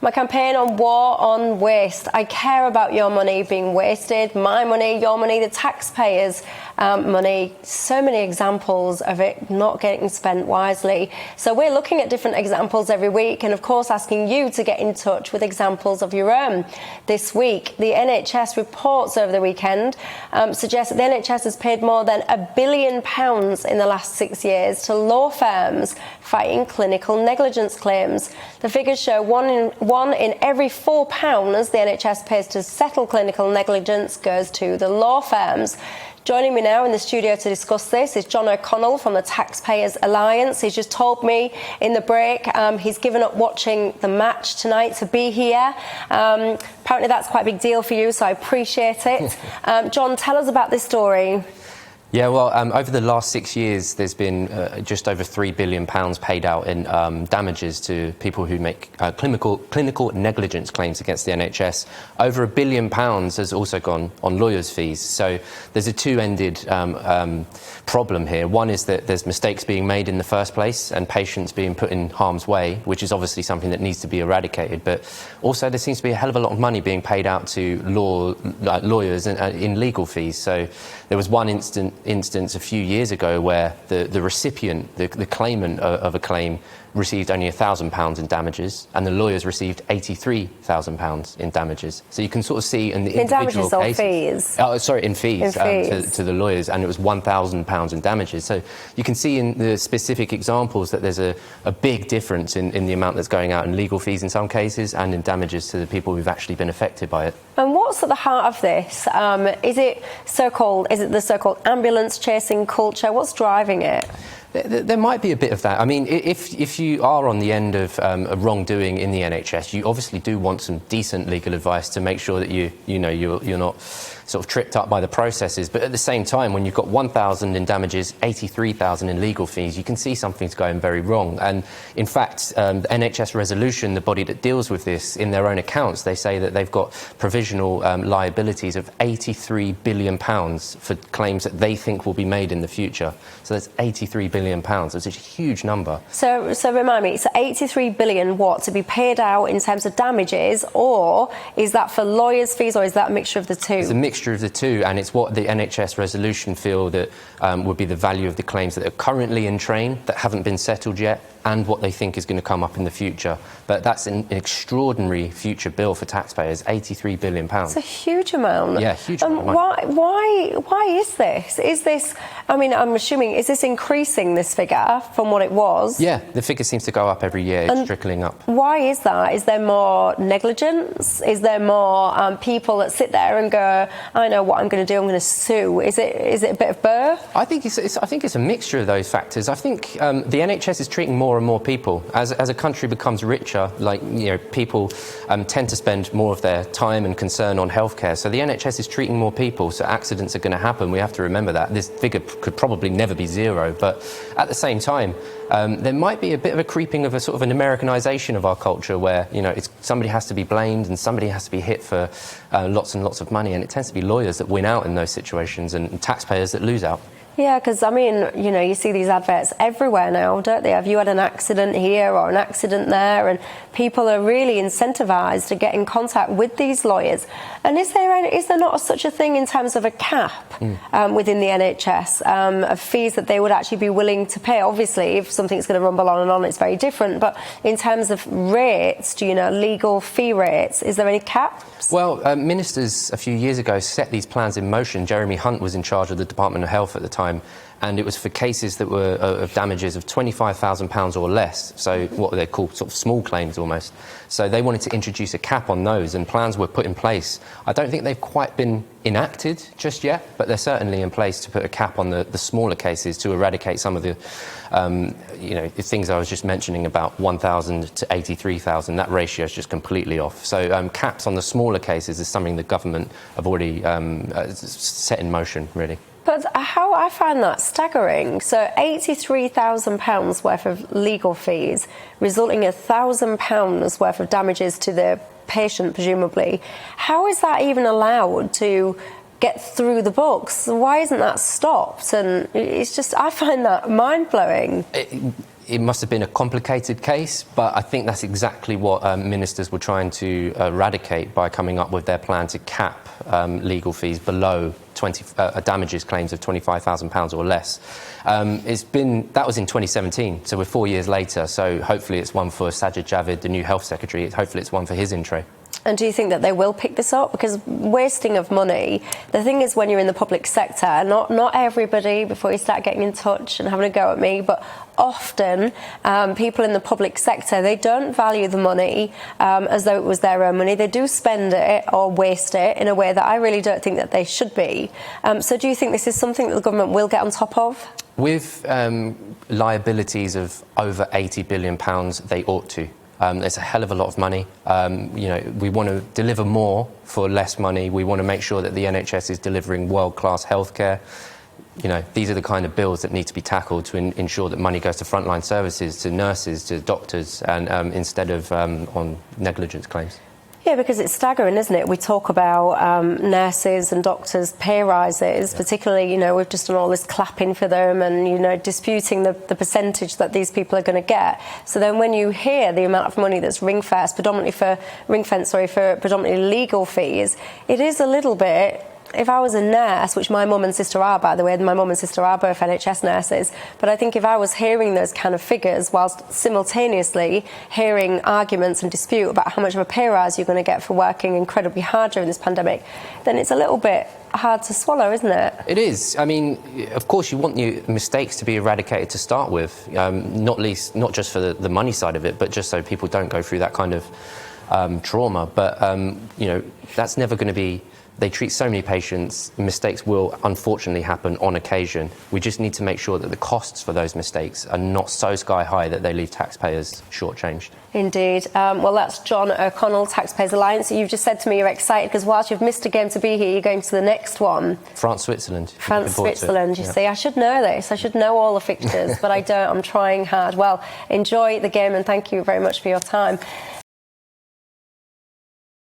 My campaign on war on waste. I care about your money being wasted, my money, your money, the taxpayers' money. So many examples of it not getting spent wisely. So we're looking at different examples every week and, of course, asking you to get in touch with examples of your own. This week, the NHS reports over the weekend suggest that the NHS has paid more than £1 billion in the last 6 years to law firms fighting clinical negligence claims. The figures show one in every £4 the NHS pays to settle clinical negligence goes to the law firms. Joining me now in the studio to discuss this is John O'Connell from the Taxpayers Alliance. He's just told me in the break he's given up watching the match tonight to be here. Apparently that's quite a big deal for you, so I appreciate it. John, tell us about this story. Yeah, well, over the last 6 years, there's been just over £3 billion paid out in damages to people who make clinical negligence claims against the NHS. Over £1 billion has also gone on lawyers' fees. So there's a two-ended problem here. One is that there's mistakes being made in the first place and patients being put in harm's way, which is obviously something that needs to be eradicated. But also there seems to be a hell of a lot of money being paid out to lawyers in legal fees. So there was one instance a few years ago where the recipient, the claimant of a claim, received only £1,000 in damages, and the lawyers received £83,000 in damages. So you can sort of see in the individual cases. Or fees? In fees, to the lawyers, and it was £1,000 in damages. So you can see in the specific examples that there's a big difference in the amount that's going out in legal fees in some cases and in damages to the people who've actually been affected by it. And what's at the heart of this? Is it the so-called ambulance chasing culture? What's driving it? There might be a bit of that. I mean, if you are on the end of a wrongdoing in the NHS, you obviously do want some decent legal advice to make sure that you're not sort of tripped up by the processes. But at the same time, when you've got 1,000 in damages, 83,000 in legal fees, you can see something's going very wrong. And in fact, the NHS Resolution, the body that deals with this, in their own accounts, they say that they've got provisional liabilities of £83 billion for claims that they think will be made in the future. So that's £83 billion. That's a huge number. So remind me, so 83 billion what, to be paid out in terms of damages, or is that for lawyers' fees, or is that a mixture of the two? It's a mixture of the two, and it's what the NHS Resolution feel that would be the value of the claims that are currently in train, that haven't been settled yet, and what they think is going to come up in the future. But that's an extraordinary future bill for taxpayers, £83 billion. It's a huge amount. Yeah, huge amount. Why is this? Is this, I mean, I'm assuming, is this increasing, this figure, from what it was? Yeah, the figure seems to go up every year. It's trickling up. Why is that? Is there more negligence? Is there more people that sit there and go, I know what I'm going to do, I'm going to sue? Is it a bit of both? I think it's a mixture of those factors. I think the NHS is treating more and more people. As a country becomes richer, people tend to spend more of their time and concern on healthcare. So the NHS is treating more people, so accidents are going to happen. We have to remember that. This figure could probably never be zero, but at the same time, there might be a bit of a creeping of a sort of an Americanization of our culture where, somebody has to be blamed and somebody has to be hit for lots and lots of money, and it tends to be lawyers that win out in those situations and taxpayers that lose out. Yeah, because, I mean, you see these adverts everywhere now, don't they? Have you had an accident here or an accident there? And people are really incentivised to get in contact with these lawyers. And is there not such a thing in terms of a cap within the NHS of fees that they would actually be willing to pay? Obviously, if something's going to rumble on and on, it's very different. But in terms of rates, legal fee rates, is there any caps? Well, ministers a few years ago set these plans in motion. Jeremy Hunt was in charge of the Department of Health at the time, and it was for cases that were of damages of £25,000 or less, so what they call sort of small claims almost. So they wanted to introduce a cap on those, and plans were put in place. I don't think they've quite been enacted just yet, but they're certainly in place to put a cap on the smaller cases to eradicate some of the the things I was just mentioning about 1,000 to 83,000. That ratio is just completely off. So caps on the smaller cases is something the government have already set in motion, really. But how I find that staggering. So £83,000 worth of legal fees, resulting in £1,000 worth of damages to the patient, presumably. How is that even allowed to get through the books? Why isn't that stopped? And it's just, I find that mind-blowing. it must have been a complicated case, but I think that's exactly what ministers were trying to eradicate by coming up with their plan to cap legal fees below damages claims of £25,000 or less. That was in 2017, so we're 4 years later. So hopefully it's one for Sajid Javid, the new health secretary. Hopefully it's one for his intro. And do you think that they will pick this up? Because wasting of money, the thing is when you're in the public sector, not everybody, before you start getting in touch and having a go at me, but often people in the public sector, they don't value the money as though it was their own money. They do spend it or waste it in a way that I really don't think that they should be. So do you think this is something that the government will get on top of? With liabilities of over £80 billion, they ought to. It's a hell of a lot of money. We want to deliver more for less money. We want to make sure that the NHS is delivering world-class healthcare. These are the kind of bills that need to be tackled to ensure that money goes to frontline services, to nurses, to doctors, and instead of on negligence claims. Yeah, because it's staggering, isn't it? We talk about nurses and doctors' pay rises, particularly, we've just done all this clapping for them and, disputing the percentage that these people are going to get. So then when you hear the amount of money that's ring-fenced for predominantly legal fees, it is a little bit... If I was a nurse, which my mum and sister are, by the way, my mum and sister are both NHS nurses, but I think if I was hearing those kind of figures whilst simultaneously hearing arguments and dispute about how much of a pay rise you're going to get for working incredibly hard during this pandemic, then it's a little bit hard to swallow, isn't it? It is. I mean, of course, you want your mistakes to be eradicated to start with, not just for the money side of it, but just so people don't go through that kind of trauma. But, that's never going to be... They treat so many patients, mistakes will unfortunately happen on occasion. We just need to make sure that the costs for those mistakes are not so sky high that they leave taxpayers shortchanged. Indeed. Well, that's John O'Connell, Taxpayers Alliance. You've just said to me you're excited because whilst you've missed a game to be here, you're going to the next one. France-Switzerland. France-Switzerland, you see. I should know this. I should know all the fixtures, but I don't. I'm trying hard. Well, enjoy the game and thank you very much for your time.